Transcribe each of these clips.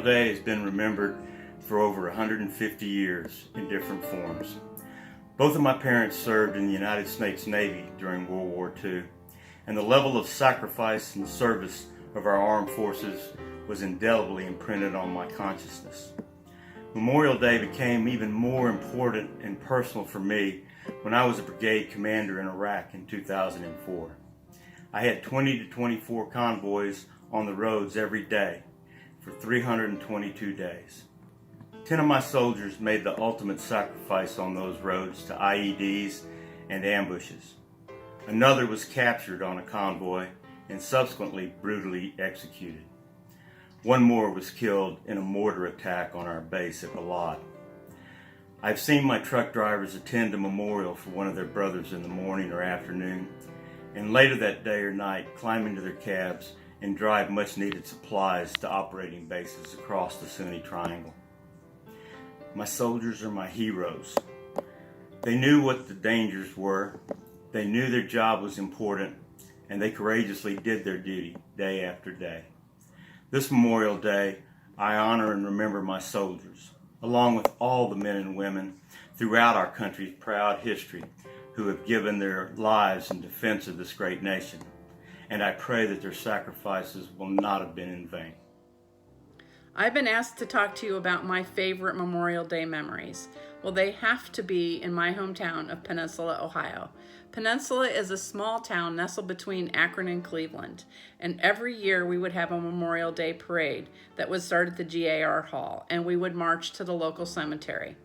Day has been remembered for over 150 years in different forms. Both of my parents served in the United States Navy during World War II, and the level of sacrifice and service of our armed forces was indelibly imprinted on my consciousness. Memorial Day became even more important and personal for me when I was a brigade commander in Iraq in 2004. I had 20 to 24 convoys on the roads every day for 322 days. 10 of my soldiers made the ultimate sacrifice on those roads to IEDs and ambushes. Another was captured on a convoy and subsequently brutally executed. One more was killed in a mortar attack on our base at Balad. I've seen my truck drivers attend a memorial for one of their brothers in the morning or afternoon, and later that day or night climb into their cabs and drive much needed supplies to operating bases across the Sunni Triangle. My soldiers are my heroes. They knew what the dangers were, they knew their job was important, and they courageously did their duty day after day. This Memorial Day, I honor and remember my soldiers, along with all the men and women throughout our country's proud history who have given their lives in defense of this great nation. And I pray that their sacrifices will not have been in vain. I've been asked to talk to you about my favorite Memorial Day memories. Well, they have to be in my hometown of Peninsula, Ohio. Peninsula is a small town nestled between Akron and Cleveland, and every year we would have a Memorial Day parade that would start at the GAR Hall, and we would march to the local cemetery.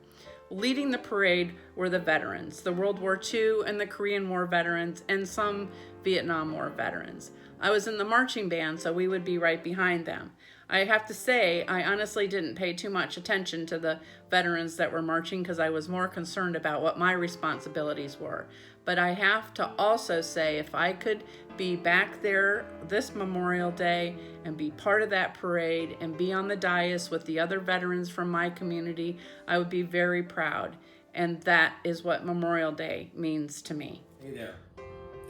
Leading the parade were the veterans, the World War II and the Korean War veterans, and some Vietnam War veterans. I was in the marching band, so we would be right behind them. I have to say, I honestly didn't pay too much attention to the veterans that were marching because I was more concerned about what my responsibilities were. But I have to also say, if I could be back there this Memorial Day and be part of that parade and be on the dais with the other veterans from my community, I would be very proud. And that is what Memorial Day means to me. Hey there.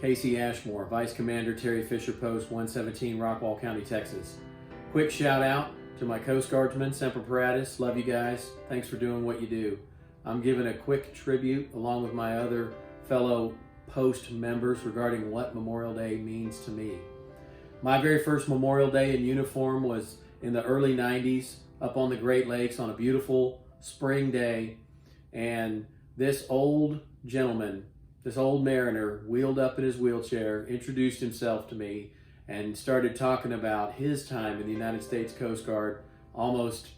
Casey Ashmore, Vice Commander, Terry Fisher Post, 117, Rockwall County, Texas. Quick shout out to my Coast Guardsmen, Semper Paratus. Love you guys. Thanks for doing what you do. I'm giving a quick tribute along with my other fellow Post members regarding what Memorial Day means to me. My very first Memorial Day in uniform was in the early 90s up on the Great Lakes on a beautiful spring day. And this old gentleman, this old mariner, wheeled up in his wheelchair, introduced himself to me, and started talking about his time in the United States Coast Guard almost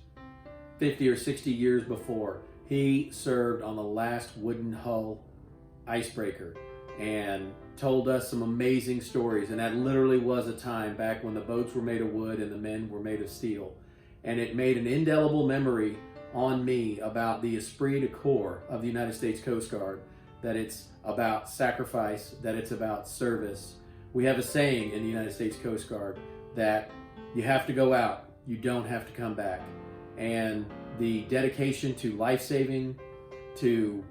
50 or 60 years before. He served on the last wooden hull icebreaker and told us some amazing stories. And that literally was a time back when the boats were made of wood and the men were made of steel. And it made an indelible memory on me about the esprit de corps of the United States Coast Guard, that it's about sacrifice, that it's about service. We have a saying in the United States Coast Guard that you have to go out, you don't have to come back. And the dedication to life-saving, to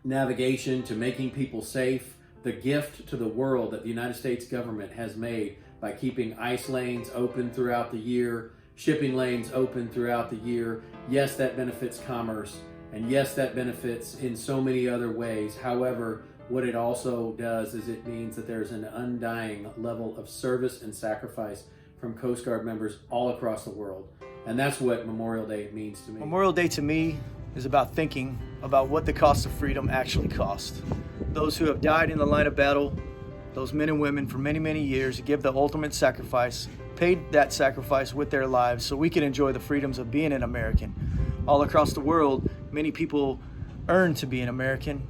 navigation, to making people safe, the gift to the world that the United States government has made by keeping ice lanes open throughout the year, shipping lanes open throughout the year. Yes, that benefits commerce, and yes, that benefits in so many other ways. However, what it also does is it means that there's an undying level of service and sacrifice from Coast Guard members all across the world. And that's what Memorial Day means to me. Memorial Day to me is about thinking about what the cost of freedom actually cost. Those who have died in the line of battle, those men and women for many, many years, give the ultimate sacrifice, paid that sacrifice with their lives so we can enjoy the freedoms of being an American. All across the world, many people earn to be an American.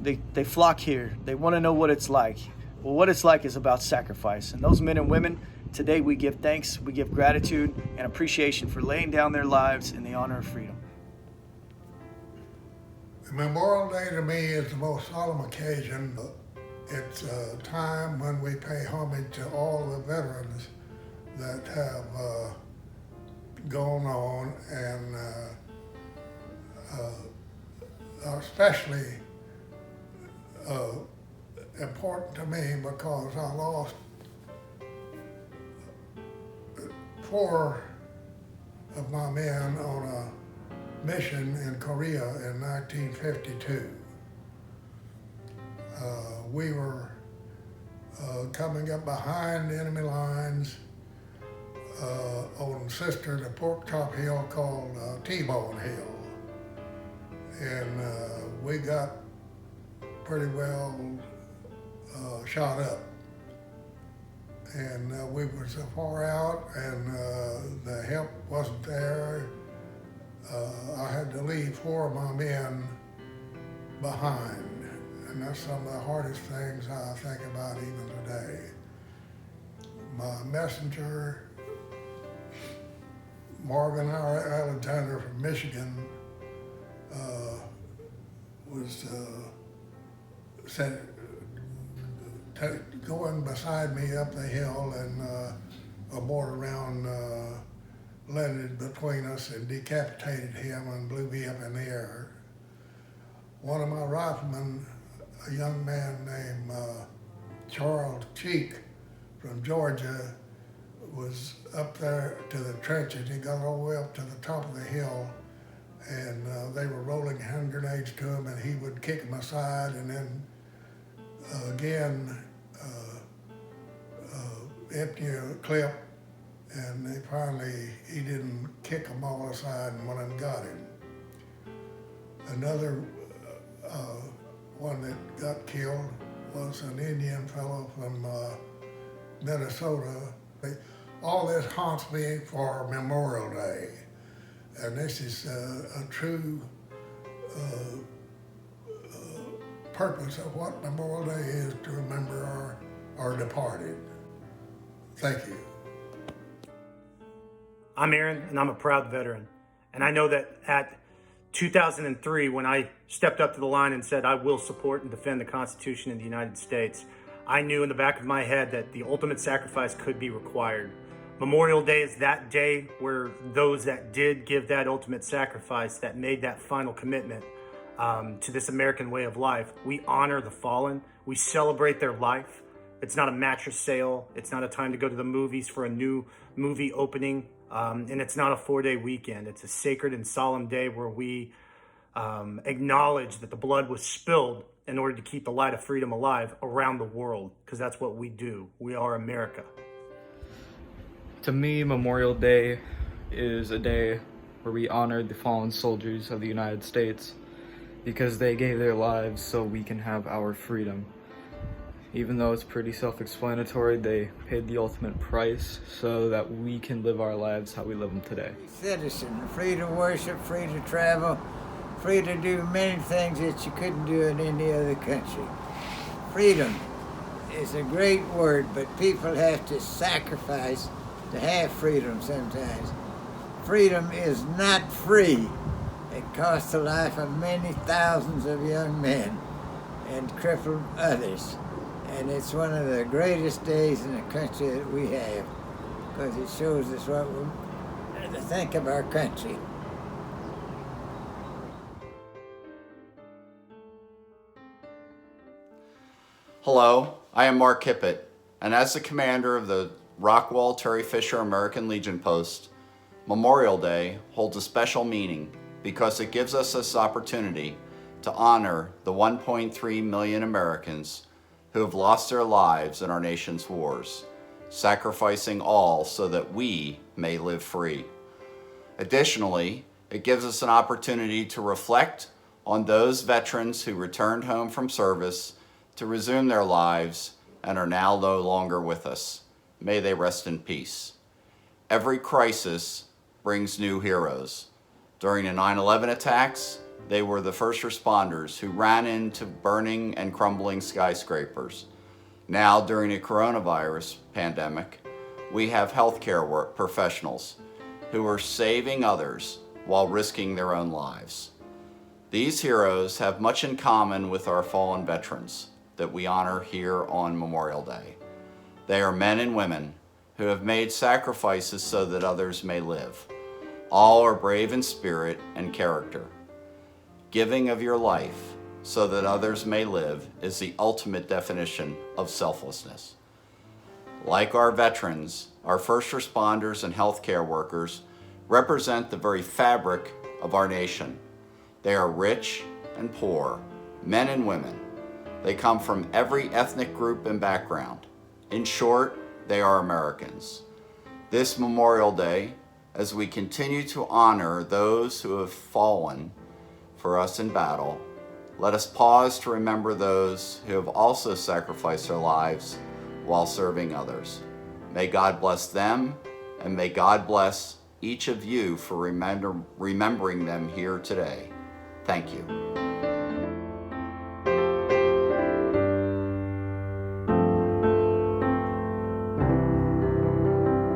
They flock here. They want to know what it's like. Well, what it's like is about sacrifice. And those men and women, today we give thanks, we give gratitude and appreciation for laying down their lives in the honor of freedom. Memorial Day to me is the most solemn occasion. It's a time when we pay homage to all the veterans that have gone on, and especially important to me because I lost 4 of my men on a mission in Korea in 1952. We were coming up behind enemy lines on Sister, the pork chop hill called T-Bone Hill. And we got pretty well shot up. And we were so far out and the help wasn't there. I had to leave 4 of my men behind. And that's some of the hardest things I think about even today. My messenger, Marvin Alexander from Michigan, was going beside me up the hill, and a mortar round landed between us and decapitated him and blew me up in the air. One of my riflemen, a young man named Charles Cheek from Georgia, was up there to the trenches. He got all the way up to the top of the hill, and they were rolling hand grenades to him, and he would kick them aside, and then again empty a clip, and he didn't kick them all aside, and one of them got him. Another one that got killed was an Indian fellow from Minnesota. All this haunts me for Memorial Day, and this is a true purpose of what Memorial Day is, to remember our departed. Thank you. I'm Aaron, and I'm a proud veteran. And I know that at 2003, when I stepped up to the line and said I will support and defend the Constitution of the United States, I knew in the back of my head that the ultimate sacrifice could be required. Memorial Day is that day where those that did give that ultimate sacrifice, that made that final commitment to this American way of life, we honor the fallen, we celebrate their life. It's not a mattress sale, it's not a time to go to the movies for a new movie opening, and it's not a 4-day weekend. It's a sacred and solemn day where we acknowledge that the blood was spilled in order to keep the light of freedom alive around the world, because that's what we do. We are America. To me, Memorial Day is a day where we honor the fallen soldiers of the United States because they gave their lives so we can have our freedom. Even though it's pretty self-explanatory, they paid the ultimate price so that we can live our lives how we live them today. Citizen, free to worship, free to travel, free to do many things that you couldn't do in any other country. Freedom is a great word, but people have to sacrifice to have freedom sometimes. Freedom is not free. It costs the life of many thousands of young men and crippled others. And it's one of the greatest days in the country that we have, because it shows us what we to think of our country. Hello, I am Mark Kippett, and as the commander of the Rockwall Terry Fisher American Legion Post, Memorial Day holds a special meaning because it gives us this opportunity to honor the 1.3 million Americans who have lost their lives in our nation's wars, sacrificing all so that we may live free. Additionally, it gives us an opportunity to reflect on those veterans who returned home from service to resume their lives and are now no longer with us. May they rest in peace. Every crisis brings new heroes. During the 9/11 attacks, they were the first responders who ran into burning and crumbling skyscrapers. Now, during the coronavirus pandemic, we have healthcare professionals who are saving others while risking their own lives. These heroes have much in common with our fallen veterans that we honor here on Memorial Day. They are men and women who have made sacrifices so that others may live. All are brave in spirit and character. Giving of your life so that others may live is the ultimate definition of selflessness. Like our veterans, our first responders and healthcare workers represent the very fabric of our nation. They are rich and poor, men and women. They come from every ethnic group and background. In short, they are Americans. This Memorial Day, as we continue to honor those who have fallen for us in battle, let us pause to remember those who have also sacrificed their lives while serving others. May God bless them, and may God bless each of you for remembering them here today. Thank you.